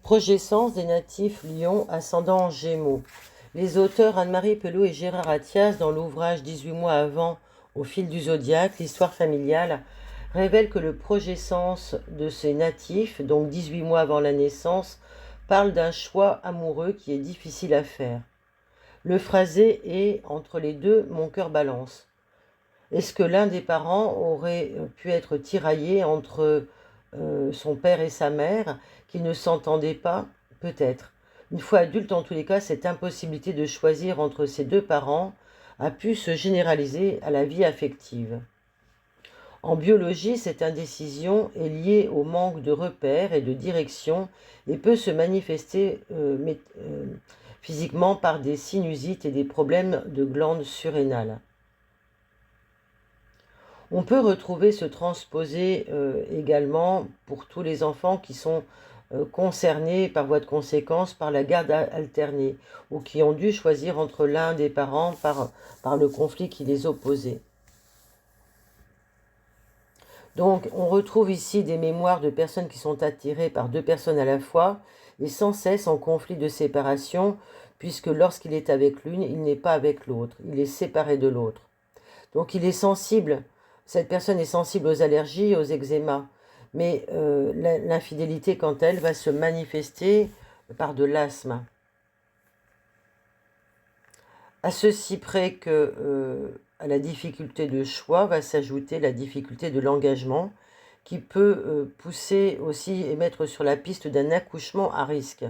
Progescence des natifs Lion, ascendant Gémeaux. Les auteurs Anne-Marie Pelot et Gérard Attias, dans l'ouvrage 18 mois avant, Au fil du zodiaque, l'histoire familiale, révèlent que le progescence de ces natifs, donc 18 mois avant la naissance, parle d'un choix amoureux qui est difficile à faire. Le phrasé est entre les deux, mon cœur balance. Est-ce que l'un des parents aurait pu être tiraillé entre son père et sa mère, qui ne s'entendaient pas? Peut-être. Une fois adulte, en tous les cas, cette impossibilité de choisir entre ses deux parents a pu se généraliser à la vie affective. En biologie, cette indécision est liée au manque de repères et de direction et peut se manifester physiquement par des sinusites et des problèmes de glandes surrénales. On peut retrouver ce transposé également pour tous les enfants qui sont concernés par voie de conséquence par la garde alternée ou qui ont dû choisir entre l'un des parents par le conflit qui les opposait. Donc on retrouve ici des mémoires de personnes qui sont attirées par deux personnes à la fois et sans cesse en conflit de séparation, puisque lorsqu'il est avec l'une, il n'est pas avec l'autre, il est séparé de l'autre. Donc il est sensible, cette personne est sensible aux allergies, aux eczémas, mais l'infidélité, quant à elle, va se manifester par de l'asthme. À ceci près que à la difficulté de choix va s'ajouter la difficulté de l'engagement, qui peut pousser aussi et mettre sur la piste d'un accouchement à risque.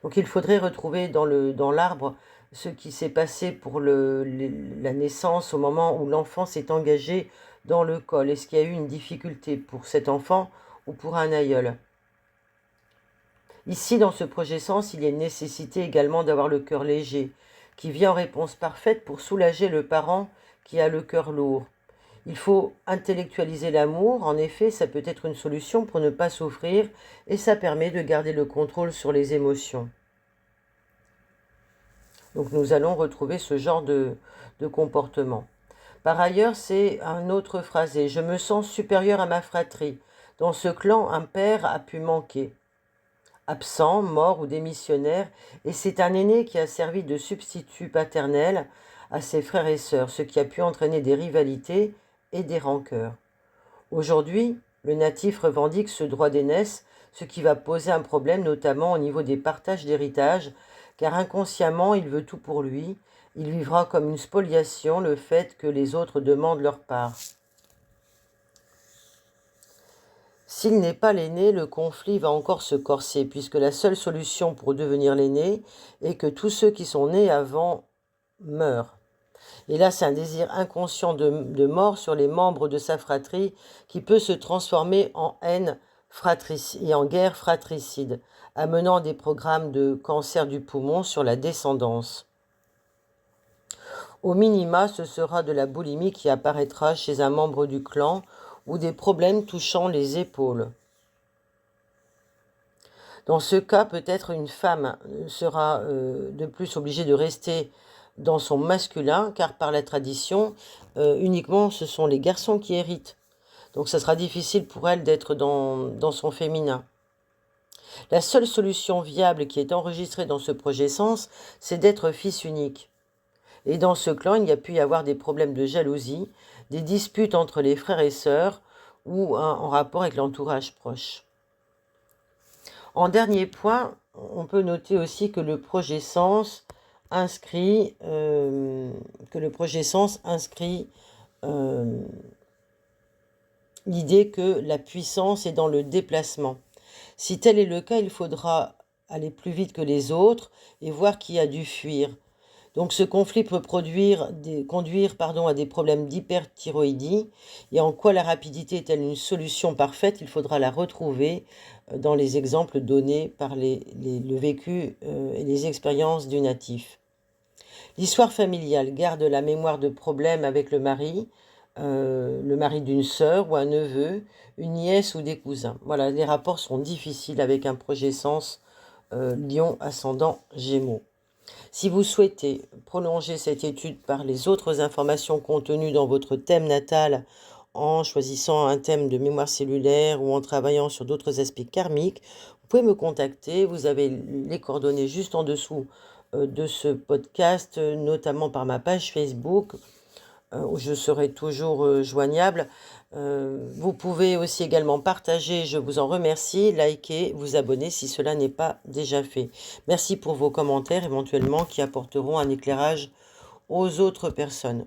Donc il faudrait retrouver dans l'arbre ce qui s'est passé pour la naissance au moment où l'enfant s'est engagé dans le col. Est-ce qu'il y a eu une difficulté pour cet enfant ou pour un aïeul? Ici, dans ce projet sens, il y a une nécessité également d'avoir le cœur léger, qui vient en réponse parfaite pour soulager le parent qui a le cœur lourd. Il faut intellectualiser l'amour, en effet, ça peut être une solution pour ne pas souffrir et ça permet de garder le contrôle sur les émotions. Donc nous allons retrouver ce genre de comportement. Par ailleurs, c'est un autre phrasé. Je me sens supérieur à ma fratrie. Dans ce clan, un père a pu manquer. Absent, mort ou démissionnaire, et c'est un aîné qui a servi de substitut paternel à ses frères et sœurs, ce qui a pu entraîner des rivalités et des rancœurs. Aujourd'hui, le natif revendique ce droit d'aînesse, ce qui va poser un problème notamment au niveau des partages d'héritage, car inconsciemment il veut tout pour lui, il vivra comme une spoliation le fait que les autres demandent leur part. S'il n'est pas l'aîné, le conflit va encore se corser, puisque la seule solution pour devenir l'aîné est que tous ceux qui sont nés avant meurent. Et là, c'est un désir inconscient de mort sur les membres de sa fratrie qui peut se transformer en haine fratricide et en guerre fratricide, amenant des programmes de cancer du poumon sur la descendance. Au minima, ce sera de la boulimie qui apparaîtra chez un membre du clan ou des problèmes touchant les épaules. Dans ce cas, peut-être une femme sera de plus obligée de rester dans son masculin, car par la tradition, uniquement ce sont les garçons qui héritent. Donc ça sera difficile pour elle d'être dans son féminin. La seule solution viable qui est enregistrée dans ce projet sens, c'est d'être fils unique. Et dans ce clan, il y a pu y avoir des problèmes de jalousie, des disputes entre les frères et sœurs ou en rapport avec l'entourage proche. En dernier point, on peut noter aussi que le projet sens inscrit, l'idée que la puissance est dans le déplacement. Si tel est le cas, il faudra aller plus vite que les autres et voir qui a dû fuir. Donc ce conflit peut conduire à des problèmes d'hyperthyroïdie. Et en quoi la rapidité est-elle une solution parfaite? Il faudra la retrouver dans les exemples donnés par le vécu et les expériences du natif. L'histoire familiale garde la mémoire de problèmes avec le mari d'une sœur ou un neveu, une nièce ou des cousins. Voilà, les rapports sont difficiles avec un projet sens Lion ascendant Gémeaux. Si vous souhaitez prolonger cette étude par les autres informations contenues dans votre thème natal en choisissant un thème de mémoire cellulaire ou en travaillant sur d'autres aspects karmiques, vous pouvez me contacter. Vous avez les coordonnées juste en dessous de ce podcast, notamment par ma page Facebook, où je serai toujours joignable. Vous pouvez aussi également partager, je vous en remercie, liker, vous abonner si cela n'est pas déjà fait. Merci pour vos commentaires éventuellement qui apporteront un éclairage aux autres personnes.